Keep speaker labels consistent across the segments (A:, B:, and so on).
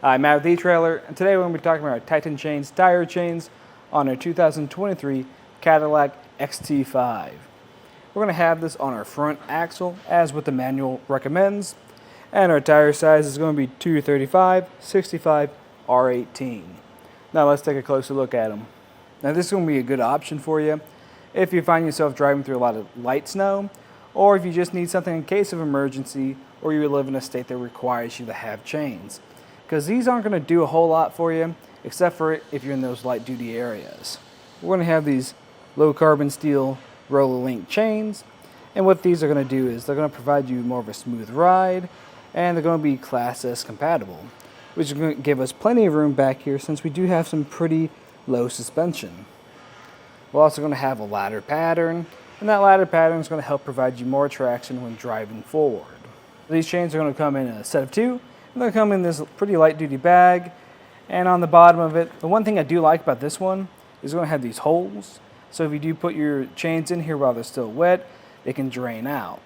A: I'm Matt with etrailer, and today we're going to be talking about our Titan chains, tire chains on our 2023 Cadillac XT5. We're going to have this on our front axle, as what the manual recommends, and our tire size is going to be 235, 65, R18. Now let's take a closer look at them. Now this is going to be a good option for you if you find yourself driving through a lot of light snow, or if you just need something in case of emergency, or you live in a state that requires you to have chains. Because these aren't going to do a whole lot for you, except for if you're in those light duty areas. We're going to have these low carbon steel roller link chains, and what these are going to do is they're going to provide you more of a smooth ride, and they're going to be Class S compatible, which is going to give us plenty of room back here since we do have some pretty low suspension. We're also going to have a ladder pattern, and that ladder pattern is going to help provide you more traction when driving forward. These chains are going to come in a set of two, and they'll come in this pretty light duty bag, and on the bottom of it, the one thing I do like about this one is it's going to have these holes, so if you do put your chains in here while they're still wet, they can drain out.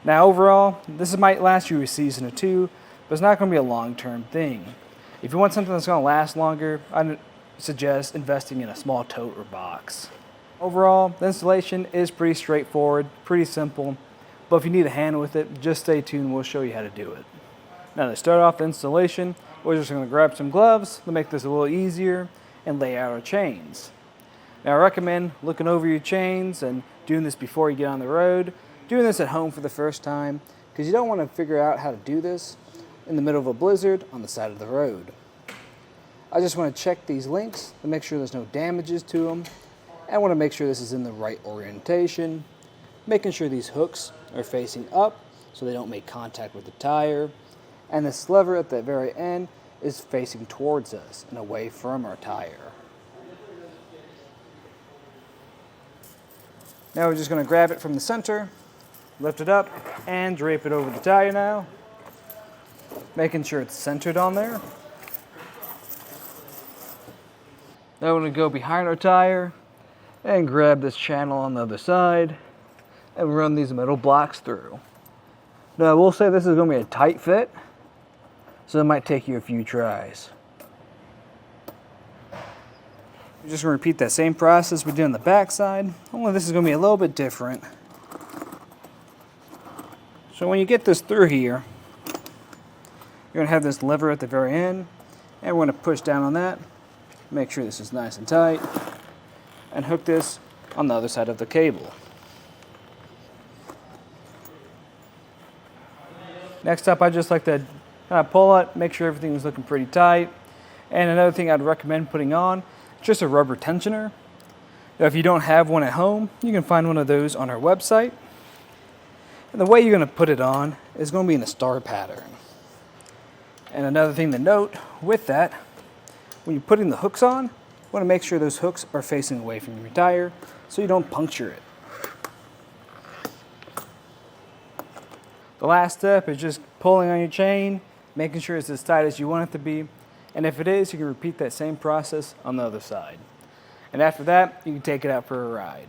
A: Now overall, this might last you a season or two, but it's not going to be a long-term thing. If you want something that's going to last longer, I'd suggest investing in a small tote or box. Overall, the installation is pretty straightforward, pretty simple, but if you need a hand with it, just stay tuned, we'll show you how to do it. Now to start off the installation, we're just going to grab some gloves to make this a little easier and lay out our chains. Now I recommend looking over your chains and doing this before you get on the road, doing this at home for the first time, because you don't want to figure out how to do this in the middle of a blizzard on the side of the road. I just want to check these links to make sure there's no damages to them. I want to make sure this is in the right orientation, making sure these hooks are facing up so they don't make contact with the tire, and this lever at the very end is facing towards us and away from our tire. Now we're just going to grab it from the center, lift it up, and drape it over the tire now, making sure it's centered on there. Now we're going to go behind our tire and grab this channel on the other side and run these metal blocks through. Now I will say this is going to be a tight fit, so it might take you a few tries. We're just going to repeat that same process we did on the back side, only this is going to be a little bit different. So when you get this through here, you're going to have this lever at the very end, and we're going to push down on that, make sure this is nice and tight, and hook this on the other side of the cable. Next up, I just like to kind of pull it, make sure everything is looking pretty tight. And another thing I'd recommend putting on is just a rubber tensioner. Now, if you don't have one at home, you can find one of those on our website. And the way you're going to put it on is going to be in a star pattern. And another thing to note with that, when you're putting the hooks on, you want to make sure those hooks are facing away from your tire so you don't puncture it. The last step is just pulling on your chain, making sure it's as tight as you want it to be, and if it is, you can repeat that same process on the other side. And after that, you can take it out for a ride.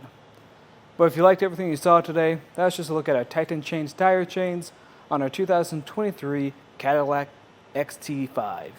A: But if you liked everything you saw today, that's just a look at our Titan chains, tire chains on our 2023 Cadillac XT5.